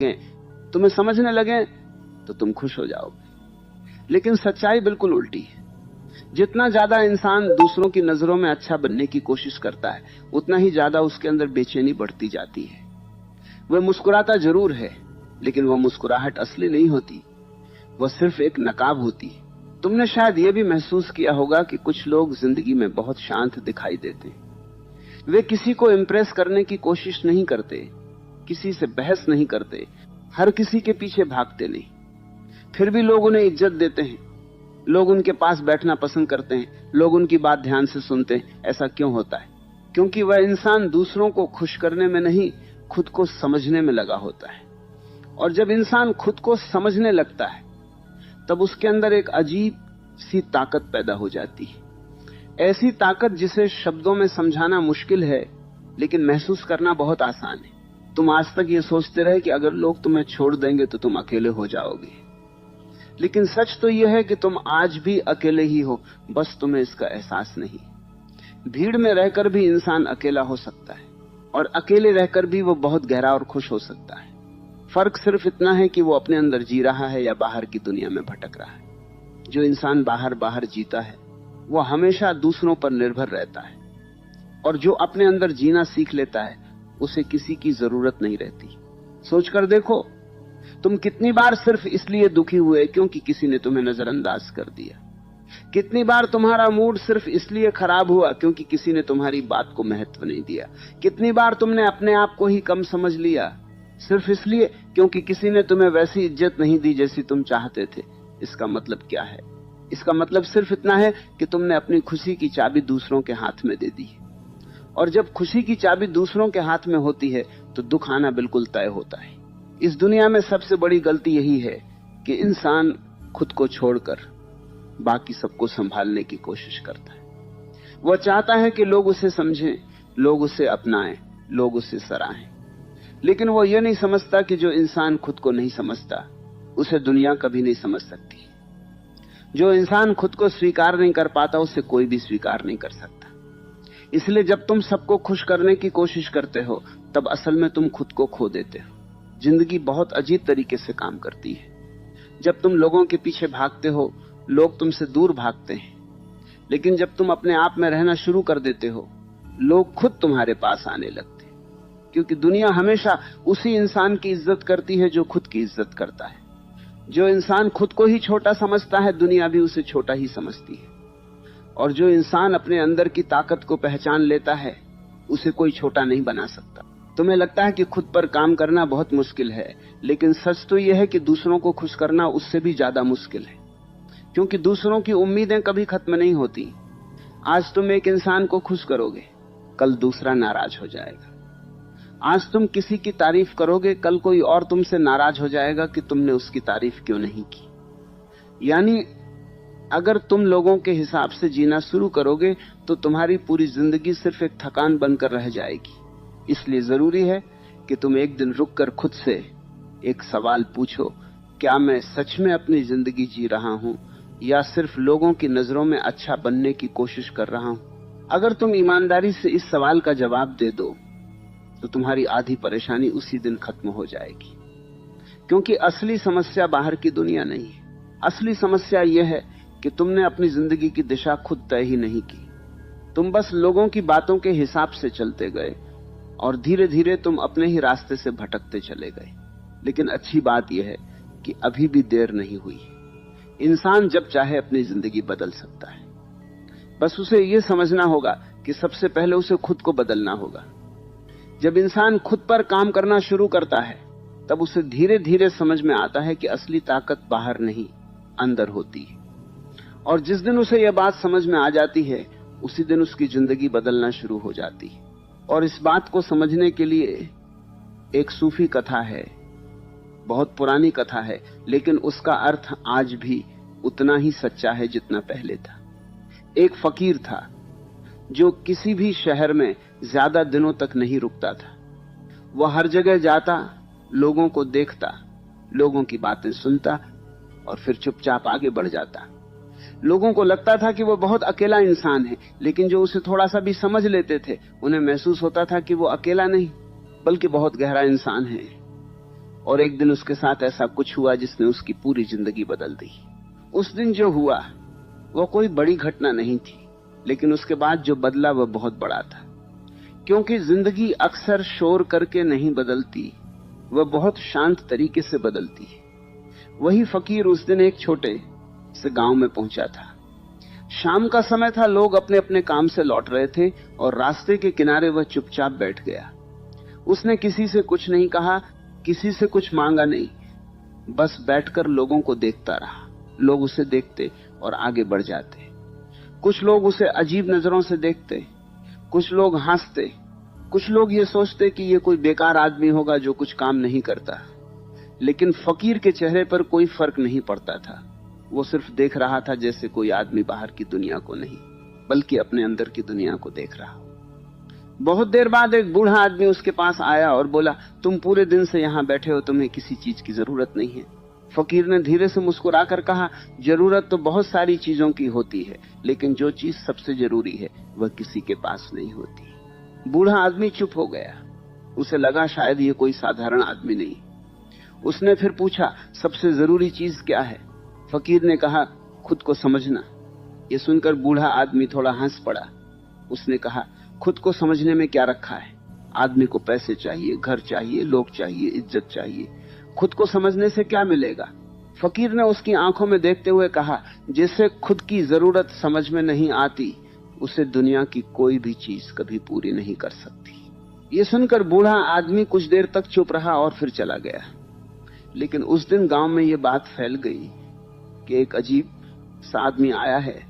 तुम्हें समझने लगे तो तुम खुश हो जाओगे। लेकिन सच्चाई बिल्कुल उल्टी है। जितना ज्यादा इंसान दूसरों की नजरों में अच्छा बनने की कोशिश करता है, उतना ही ज्यादा उसके अंदर बेचैनी बढ़ती जाती है। वह मुस्कुराता जरूर है, लेकिन वह मुस्कुराहट असली नहीं होती, वह सिर्फ एक नकाब होती है। तुमने शायद यह भी महसूस किया होगा कि कुछ लोग जिंदगी में बहुत शांत दिखाई देते हैं। वे किसी को इंप्रेस करने की कोशिश नहीं करते, किसी से बहस नहीं करते, हर किसी के पीछे भागते नहीं। फिर भी लोग उन्हें इज्जत देते हैं, लोग उनके पास बैठना पसंद करते हैं, लोग उनकी बात ध्यान से सुनते हैं। ऐसा क्यों होता है? क्योंकि वह इंसान दूसरों को खुश करने में नहीं, खुद को समझने में लगा होता है। और जब इंसान खुद को समझने लगता है, तब उसके अंदर एक अजीब सी ताकत पैदा हो जाती है। ऐसी ताकत जिसे शब्दों में समझाना मुश्किल है, लेकिन महसूस करना बहुत आसान है। तुम आज तक ये सोचते रहे कि अगर लोग तुम्हें छोड़ देंगे तो तुम अकेले हो जाओगे, लेकिन सच तो यह है कि तुम आज भी अकेले ही हो, बस तुम्हें इसका एहसास नहीं। भीड़ में रहकर भी इंसान अकेला हो सकता है, और अकेले रहकर भी वो बहुत गहरा और खुश हो सकता है। फर्क सिर्फ इतना है कि वो अपने अंदर जी रहा है या बाहर की दुनिया में भटक रहा है। जो इंसान बाहर बाहर जीता है, वो हमेशा दूसरों पर निर्भर रहता है, और जो अपने अंदर जीना सीख लेता है, उसे किसी की जरूरत नहीं रहती। सोचकर देखो, तुम कितनी बार सिर्फ इसलिए दुखी हुए क्योंकि किसी ने तुम्हें नजरअंदाज कर दिया। कितनी बार तुम्हारा मूड सिर्फ इसलिए खराब हुआ क्योंकि किसी ने तुम्हारी बात को महत्व नहीं दिया। कितनी बार तुमने अपने आप को ही कम समझ लिया सिर्फ इसलिए क्योंकि किसी ने तुम्हें वैसी इज्जत नहीं दी जैसी तुम चाहते थे। इसका मतलब क्या है? इसका मतलब सिर्फ इतना है कि तुमने अपनी खुशी की चाबी दूसरों के हाथ में दे दी। और जब खुशी की चाबी दूसरों के हाथ में होती है तो दुख आना बिल्कुल तय होता है। इस दुनिया में सबसे बड़ी गलती यही है कि इंसान खुद को छोड़कर बाकी सबको संभालने की कोशिश करता है। वह चाहता है कि लोग उसे समझें, लोग उसे अपनाएं, लोग उसे सराहें, लेकिन वो ये नहीं समझता कि जो इंसान खुद को नहीं समझता, उसे दुनिया कभी नहीं समझ सकती। जो इंसान खुद को स्वीकार नहीं कर पाता, उसे कोई भी स्वीकार नहीं कर सकता। इसलिए जब तुम सबको खुश करने की कोशिश करते हो, तब असल में तुम खुद को खो देते हो। जिंदगी बहुत अजीब तरीके से काम करती है। जब तुम लोगों के पीछे भागते हो, लोग तुमसे दूर भागते हैं, लेकिन जब तुम अपने आप में रहना शुरू कर देते हो, लोग खुद तुम्हारे पास आने लगते हैं। क्योंकि दुनिया हमेशा उसी इंसान की इज्जत करती है जो खुद की इज्जत करता है। जो इंसान खुद को ही छोटा समझता है, दुनिया भी उसे छोटा ही समझती है। और जो इंसान अपने अंदर की ताकत को पहचान लेता है, उसे कोई छोटा नहीं बना सकता। तुम्हें लगता है कि खुद पर काम करना बहुत मुश्किल है, लेकिन सच तो यह है कि दूसरों को खुश करना उससे भी ज्यादा मुश्किल है। क्योंकि दूसरों की उम्मीदें कभी खत्म नहीं होती। आज तुम एक इंसान को खुश करोगे, कल दूसरा नाराज हो जाएगा। आज तुम किसी की तारीफ करोगे, कल कोई और तुमसे नाराज हो जाएगा कि तुमने उसकी तारीफ क्यों नहीं की। यानी अगर तुम लोगों के हिसाब से जीना शुरू करोगे तो तुम्हारी पूरी जिंदगी सिर्फ एक थकान बनकर रह जाएगी। इसलिए जरूरी है कि तुम एक दिन रुककर खुद से एक सवाल पूछो, क्या मैं सच में अपनी जिंदगी जी रहा हूं या सिर्फ लोगों की नजरों में अच्छा बनने की कोशिश कर रहा हूं? अगर तुम ईमानदारी से इस सवाल का जवाब दे दो तो तुम्हारी आधी परेशानी उसी दिन खत्म हो जाएगी। क्योंकि असली समस्या बाहर की दुनिया नहीं है। असली समस्या यह है कि तुमने अपनी जिंदगी की दिशा खुद तय ही नहीं की। तुम बस लोगों की बातों के हिसाब से चलते गए और धीरे धीरे तुम अपने ही रास्ते से भटकते चले गए। लेकिन अच्छी बात यह है कि अभी भी देर नहीं हुई। इंसान जब चाहे अपनी जिंदगी बदल सकता है। बस उसे यह समझना होगा कि सबसे पहले उसे खुद को बदलना होगा। जब इंसान खुद पर काम करना शुरू करता है, तब उसे धीरे धीरे समझ में आता है कि असली ताकत बाहर नहीं, अंदर होती है। और जिस दिन उसे यह बात समझ में आ जाती है, उसी दिन उसकी जिंदगी बदलना शुरू हो जाती है। और इस बात को समझने के लिए एक सूफी कथा है, बहुत पुरानी कथा है, लेकिन उसका अर्थ आज भी उतना ही सच्चा है जितना पहले था। एक फकीर था जो किसी भी शहर में ज्यादा दिनों तक नहीं रुकता था। वह हर जगह जाता, लोगों को देखता, लोगों की बातें सुनता और फिर चुपचाप आगे बढ़ जाता। लोगों को लगता था कि वो बहुत अकेला इंसान है, लेकिन जो उसे थोड़ा सा भी समझ लेते थे, उन्हें महसूस होता था कि वो अकेला नहीं बल्कि बहुत गहरा इंसान है। और एक दिन उसके साथ ऐसा कुछ हुआ जिसने उसकी पूरी जिंदगी बदल दी। उस दिन जो हुआ वो कोई बड़ी घटना नहीं थी, लेकिन उसके बाद जो बदला वह बहुत बड़ा था। क्योंकि जिंदगी अक्सर शोर करके नहीं बदलती, वह बहुत शांत तरीके से बदलती है। वही फकीर उस दिन एक छोटे से गांव में पहुंचा था। शाम का समय था, लोग अपने अपने काम से लौट रहे थे और रास्ते के किनारे वह चुपचाप बैठ गया। उसने किसी से कुछ नहीं कहा, किसी से कुछ मांगा नहीं, बस बैठकर लोगों को देखता रहा। लोग उसे देखते और आगे बढ़ जाते। कुछ लोग उसे अजीब नजरों से देखते, कुछ लोग हंसते, कुछ लोग ये सोचते कि ये कोई बेकार आदमी होगा जो कुछ काम नहीं करता। लेकिन फकीर के चेहरे पर कोई फर्क नहीं पड़ता था। वो सिर्फ देख रहा था जैसे कोई आदमी बाहर की दुनिया को नहीं, बल्कि अपने अंदर की दुनिया को देख रहा हो। बहुत देर बाद एक बूढ़ा आदमी उसके पास आया और बोला, तुम पूरे दिन से यहाँ बैठे हो, तुम्हें किसी चीज की जरूरत नहीं है। फकीर ने धीरे से मुस्कुराकर कहा, जरूरत तो बहुत सारी चीजों की होती है, लेकिन जो चीज सबसे जरूरी है वह किसी के पास नहीं होती। बूढ़ा आदमी चुप हो गया। उसे लगा शायद ये कोई साधारण आदमी नहीं। उसने फिर पूछा, सबसे जरूरी चीज क्या है? फकीर ने कहा, खुद को समझना। ये सुनकर बूढ़ा आदमी थोड़ा हंस पड़ा। उसने कहा, खुद को समझने में क्या रखा है? आदमी को पैसे चाहिए, घर चाहिए, लोग चाहिए, इज्जत चाहिए। खुद को समझने से क्या मिलेगा? फकीर ने उसकी आंखों में देखते हुए कहा, जिसे खुद की जरूरत समझ में नहीं आती, उसे दुनिया की कोई भी चीज कभी पूरी नहीं कर सकती। ये सुनकर बूढ़ा आदमी कुछ देर तक चुप रहा और फिर चला गया। लेकिन उस दिन गांव में ये बात फैल गई कि एक अजीब सा आदमी आया है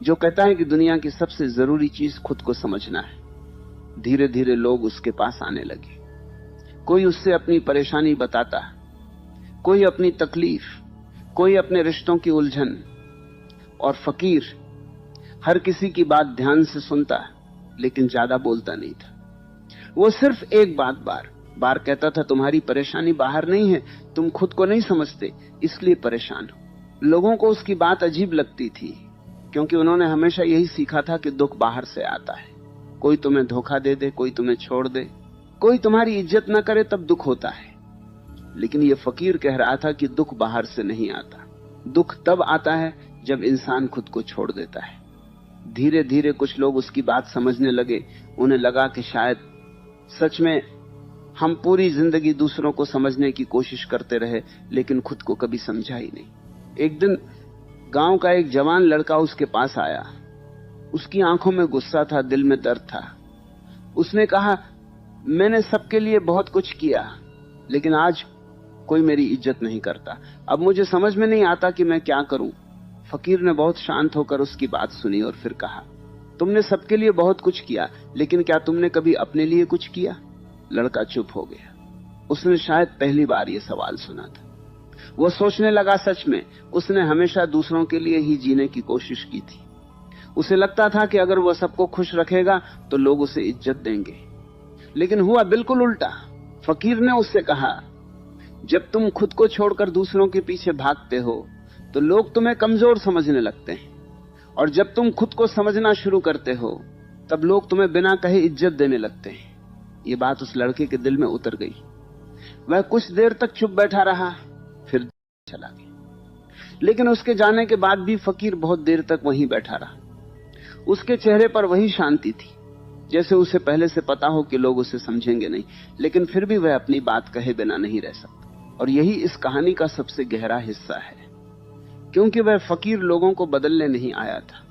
जो कहता है कि दुनिया की सबसे जरूरी चीज खुद को समझना है। धीरे धीरे लोग उसके पास आने लगे। कोई उससे अपनी परेशानी बताता, कोई अपनी तकलीफ, कोई अपने रिश्तों की उलझन, और फकीर हर किसी की बात ध्यान से सुनता, लेकिन ज्यादा बोलता नहीं था। वो सिर्फ एक बात बार बार कहता था, तुम्हारी परेशानी बाहर नहीं है, तुम खुद को नहीं समझते, इसलिए परेशान हो। लोगों को उसकी बात अजीब लगती थी, क्योंकि उन्होंने हमेशा यही सीखा था कि दुख बाहर से आता है। कोई तुम्हें धोखा दे दे, कोई तुम्हें छोड़ दे, कोई तुम्हारी इज्जत न करे, तब दुख होता है। लेकिन ये फकीर कह रहा था कि दुख बाहर से नहीं आता। दुख तब आता है जब इंसान खुद को छोड़ देता है। धीरे धीरे कुछ लोग उसकी बात समझने लगे। उन्हें लगा कि शायद सच में हम पूरी जिंदगी दूसरों को समझने की कोशिश करते रहे, लेकिन खुद को कभी समझा ही नहीं। एक दिन गांव का एक जवान लड़का उसके पास आया। उसकी आंखों में गुस्सा था, दिल में दर्द था। उसने कहा, मैंने सबके लिए बहुत कुछ किया, लेकिन आज कोई मेरी इज्जत नहीं करता। अब मुझे समझ में नहीं आता कि मैं क्या करूं। फकीर ने बहुत शांत होकर उसकी बात सुनी और फिर कहा, तुमने सबके लिए बहुत कुछ किया, लेकिन क्या तुमने कभी अपने लिए कुछ किया? लड़का चुप हो गया। उसने शायद पहली बार यह सवाल सुना था। वो सोचने लगा, सच में उसने हमेशा दूसरों के लिए ही जीने की कोशिश की थी। उसे लगता था कि अगर वह सबको खुश रखेगा तो लोग उसे इज्जत देंगे, लेकिन हुआ बिल्कुल उल्टा। फकीर ने उससे कहा, जब तुम खुद को छोड़कर दूसरों के पीछे भागते हो तो लोग तुम्हें कमजोर समझने लगते हैं, और जब तुम खुद को समझना शुरू करते हो तब लोग तुम्हें बिना कहे इज्जत देने लगते हैं। ये बात उस लड़के के दिल में उतर गई। वह कुछ देर तक चुप बैठा रहा, फिर चला गया। लेकिन उसके जाने के बाद भी फकीर बहुत देर तक वहीं बैठा रहा। उसके चेहरे पर वही शांति थी, जैसे उसे पहले से पता हो कि लोग उसे समझेंगे नहीं, लेकिन फिर भी वह अपनी बात कहे बिना नहीं रह सकता। और यही इस कहानी का सबसे गहरा हिस्सा है, क्योंकि वह फकीर लोगों को बदलने नहीं आया था,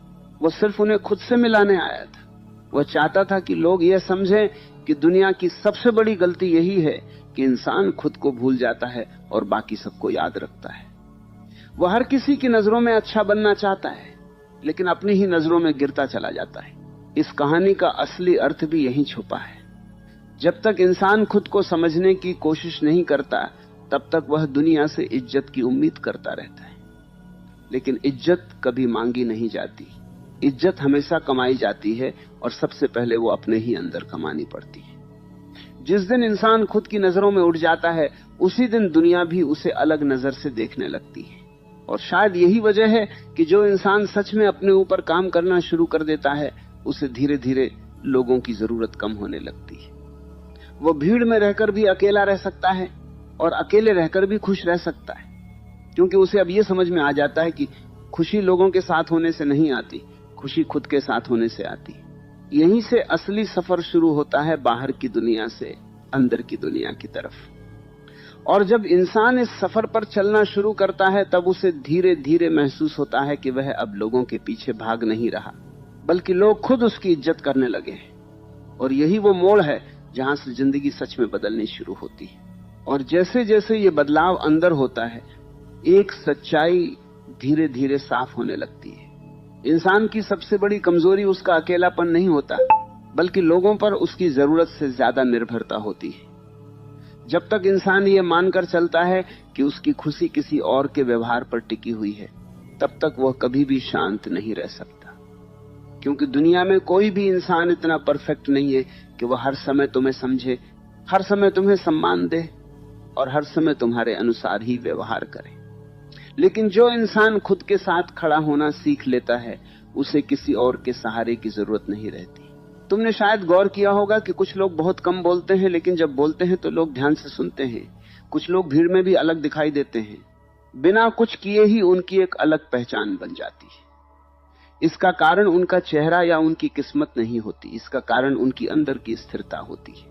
वह सिर्फ उन्हें खुद से मिलाने आया था। वह चाहता था कि लोग यह समझें कि दुनिया की सबसे बड़ी गलती यही है कि इंसान खुद को भूल जाता है और बाकी सबको याद रखता है। वह हर किसी की नजरों में अच्छा बनना चाहता है, लेकिन अपनी ही नजरों में गिरता चला जाता है। इस कहानी का असली अर्थ भी यहीं छुपा है। जब तक इंसान खुद को समझने की कोशिश नहीं करता, तब तक वह दुनिया से इज्जत की उम्मीद करता रहता है। लेकिन इज्जत कभी मांगी नहीं जाती। इज्जत हमेशा कमाई जाती है, और सबसे पहले वो अपने ही अंदर कमानी पड़ती है। जिस दिन इंसान खुद की नजरों में उठ जाता है, उसी दिन दुनिया भी उसे अलग नजर से देखने लगती है। और शायद यही वजह है कि जो इंसान सच में अपने ऊपर काम करना शुरू कर देता है, उसे धीरे धीरे लोगों की जरूरत कम होने लगती है। वो भीड़ में रहकर भी अकेला रह सकता है, और अकेले रहकर भी खुश रह सकता है, क्योंकि उसे अब यह समझ में आ जाता है कि खुशी लोगों के साथ होने से नहीं आती, खुशी खुद के साथ होने से आती। यहीं से असली सफर शुरू होता है, बाहर की दुनिया से अंदर की दुनिया की तरफ। और जब इंसान इस सफर पर चलना शुरू करता है, तब उसे धीरे धीरे महसूस होता है कि वह अब लोगों के पीछे भाग नहीं रहा, बल्कि लोग खुद उसकी इज्जत करने लगे हैं। और यही वो मोड़ है जहां से जिंदगी सच में बदलनी शुरू होती है। और जैसे जैसे ये बदलाव अंदर होता है, एक सच्चाई धीरे धीरे साफ होने लगती है। इंसान की सबसे बड़ी कमजोरी उसका अकेलापन नहीं होता, बल्कि लोगों पर उसकी जरूरत से ज्यादा निर्भरता होती है। जब तक इंसान ये मानकर चलता है कि उसकी खुशी किसी और के व्यवहार पर टिकी हुई है, तब तक वह कभी भी शांत नहीं रह सकता। क्योंकि दुनिया में कोई भी इंसान इतना परफेक्ट नहीं है कि वह हर समय तुम्हें समझे, हर समय तुम्हें सम्मान दे और हर समय तुम्हारे अनुसार ही व्यवहार करे। लेकिन जो इंसान खुद के साथ खड़ा होना सीख लेता है, उसे किसी और के सहारे की जरूरत नहीं रहती। तुमने शायद गौर किया होगा कि कुछ लोग बहुत कम बोलते हैं, लेकिन जब बोलते हैं तो लोग ध्यान से सुनते हैं। कुछ लोग भीड़ में भी अलग दिखाई देते हैं, बिना कुछ किए ही उनकी एक अलग पहचान बन जाती है। इसका कारण उनका चेहरा या उनकी किस्मत नहीं होती, इसका कारण उनकी अंदर की स्थिरता होती है।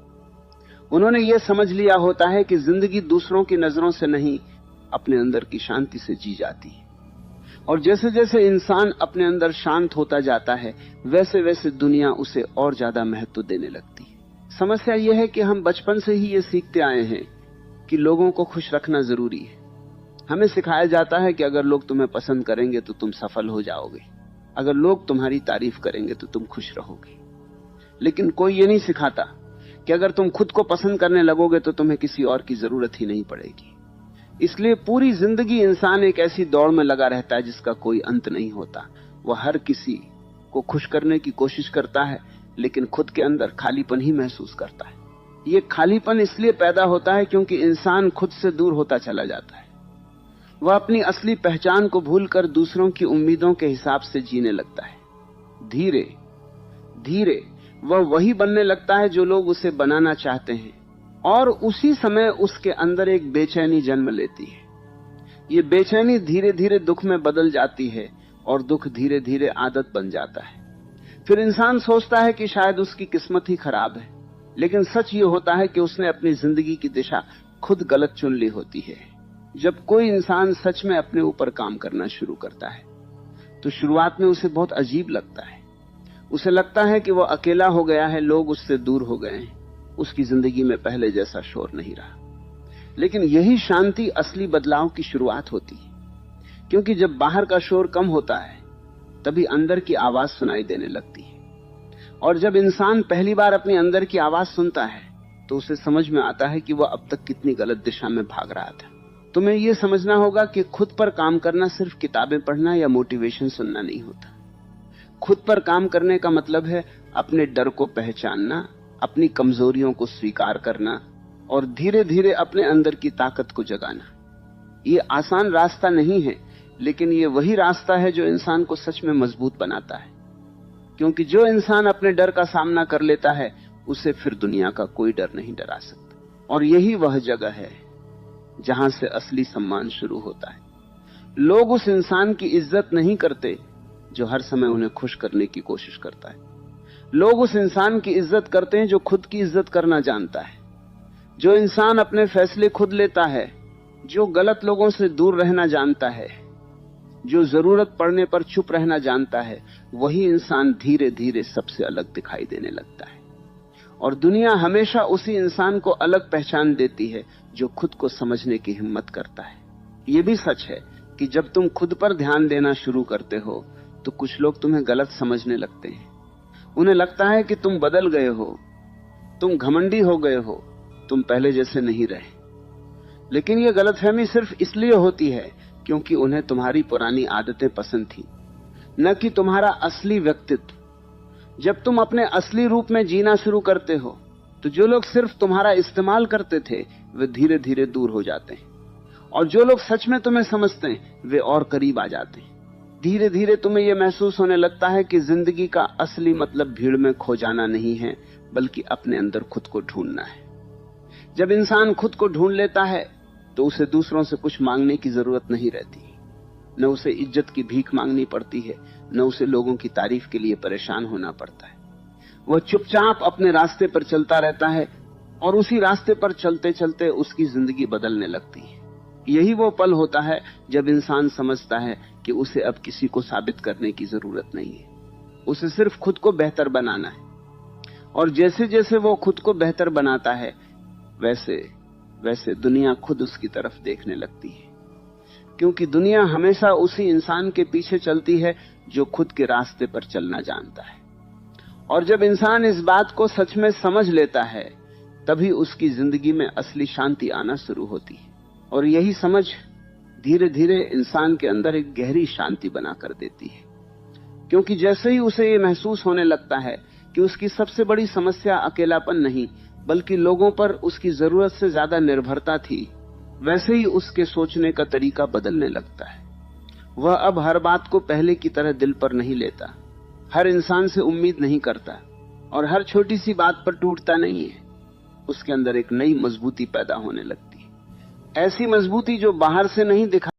उन्होंने ये समझ लिया होता है कि जिंदगी दूसरों की नजरों से नहीं, अपने अंदर की शांति से जी जाती है। और जैसे जैसे इंसान अपने अंदर शांत होता जाता है, वैसे वैसे दुनिया उसे और ज्यादा महत्व देने लगती है। समस्या यह है कि हम बचपन से ही ये सीखते आए हैं कि लोगों को खुश रखना जरूरी है। हमें सिखाया जाता है कि अगर लोग तुम्हें पसंद करेंगे तो तुम सफल हो जाओगे, अगर लोग तुम्हारी तारीफ करेंगे तो तुम खुश रहोगे। लेकिन कोई ये नहीं सिखाता कि अगर तुम खुद को पसंद करने लगोगे तो तुम्हें किसी और की जरूरत ही नहीं पड़ेगी। इसलिए पूरी जिंदगी इंसान एक ऐसी दौड़ में लगा रहता है जिसका कोई अंत नहीं होता। वह हर किसी को खुश करने की कोशिश करता है, लेकिन खुद के अंदर खालीपन ही महसूस करता है। ये खालीपन इसलिए पैदा होता है क्योंकि इंसान खुद से दूर होता चला जाता है। वह अपनी असली पहचान को भूलकर दूसरों की उम्मीदों के हिसाब से जीने लगता है। धीरे धीरे वह वही बनने लगता है जो लोग उसे बनाना चाहते हैं, और उसी समय उसके अंदर एक बेचैनी जन्म लेती है। ये बेचैनी धीरे धीरे दुख में बदल जाती है और दुख धीरे धीरे आदत बन जाता है। फिर इंसान सोचता है कि शायद उसकी किस्मत ही खराब है, लेकिन सच ये होता है कि उसने अपनी जिंदगी की दिशा खुद गलत चुन ली होती है। जब कोई इंसान सच में अपने ऊपर काम करना शुरू करता है तो शुरुआत में उसे बहुत अजीब लगता है। उसे लगता है कि वह अकेला हो गया है, लोग उससे दूर हो गए हैं, उसकी जिंदगी में पहले जैसा शोर नहीं रहा। लेकिन यही शांति असली बदलाव की शुरुआत होती है, क्योंकि जब बाहर का शोर कम होता है तभी अंदर की आवाज सुनाई देने लगती है। और जब इंसान पहली बार अपने अंदर की आवाज सुनता है तो उसे समझ में आता है कि वह अब तक कितनी गलत दिशा में भाग रहा था। तुम्हें यह समझना होगा कि खुद पर काम करना सिर्फ किताबें पढ़ना या मोटिवेशन सुनना नहीं होता। खुद पर काम करने का मतलब है अपने डर को पहचानना, अपनी कमजोरियों को स्वीकार करना और धीरे धीरे अपने अंदर की ताकत को जगाना। ये आसान रास्ता नहीं है, लेकिन ये वही रास्ता है जो इंसान को सच में मजबूत बनाता है। क्योंकि जो इंसान अपने डर का सामना कर लेता है, उसे फिर दुनिया का कोई डर नहीं डरा सकता। और यही वह जगह है जहां से असली सम्मान शुरू होता है। लोग उस इंसान की इज्जत नहीं करते जो हर समय उन्हें खुश करने की कोशिश करता है। लोग उस इंसान की इज्जत करते हैं जो खुद की इज्जत करना जानता है, जो इंसान अपने फैसले खुद लेता है, जो गलत लोगों से दूर रहना जानता है, जो जरूरत पड़ने पर चुप रहना जानता है। वही इंसान धीरे धीरे सबसे अलग दिखाई देने लगता है। और दुनिया हमेशा उसी इंसान को अलग पहचान देती है जो खुद को समझने की हिम्मत करता है। यह भी सच है कि जब तुम खुद पर ध्यान देना शुरू करते हो तो कुछ लोग तुम्हें गलत समझने लगते हैं। उन्हें लगता है कि तुम बदल गए हो, तुम घमंडी हो गए हो, तुम पहले जैसे नहीं रहे। लेकिन यह गलतफहमी सिर्फ इसलिए होती है क्योंकि उन्हें तुम्हारी पुरानी आदतें पसंद थी, न कि तुम्हारा असली व्यक्तित्व। जब तुम अपने असली रूप में जीना शुरू करते हो तो जो लोग सिर्फ तुम्हारा इस्तेमाल करते थे वे धीरे धीरे दूर हो जाते हैं, और जो लोग सच में तुम्हें समझते हैं वे और करीब आ जाते हैं। धीरे धीरे तुम्हें यह महसूस होने लगता है कि जिंदगी का असली मतलब भीड़ में खो जाना नहीं है, बल्कि अपने अंदर खुद को ढूंढना है। जब इंसान खुद को ढूंढ लेता है तो उसे दूसरों से कुछ मांगने की जरूरत नहीं रहती। न उसे इज्जत की भीख मांगनी पड़ती है, न उसे लोगों की तारीफ के लिए परेशान होना पड़ता है। वह चुपचाप अपने रास्ते पर चलता रहता है और उसी रास्ते पर चलते चलते उसकी जिंदगी बदलने लगती है। यही वो पल होता है जब इंसान समझता है कि उसे अब किसी को साबित करने की जरूरत नहीं है, उसे सिर्फ खुद को बेहतर बनाना है। और जैसे जैसे वो खुद को बेहतर बनाता है, वैसे वैसे दुनिया खुद उसकी तरफ देखने लगती है, क्योंकि दुनिया हमेशा उसी इंसान के पीछे चलती है जो खुद के रास्ते पर चलना जानता है। और जब इंसान इस बात को सच में समझ लेता है, तभी उसकी जिंदगी में असली शांति आना शुरू होती है। और यही समझ धीरे धीरे इंसान के अंदर एक गहरी शांति बना कर देती है, क्योंकि जैसे ही उसे ये महसूस होने लगता है कि उसकी सबसे बड़ी समस्या अकेलापन नहीं, बल्कि लोगों पर उसकी जरूरत से ज्यादा निर्भरता थी, वैसे ही उसके सोचने का तरीका बदलने लगता है। वह अब हर बात को पहले की तरह दिल पर नहीं लेता, हर इंसान से उम्मीद नहीं करता और हर छोटी सी बात पर टूटता नहीं है। उसके अंदर एक नई मजबूती पैदा होने लगती है, ऐसी मजबूती जो बाहर से नहीं दिखा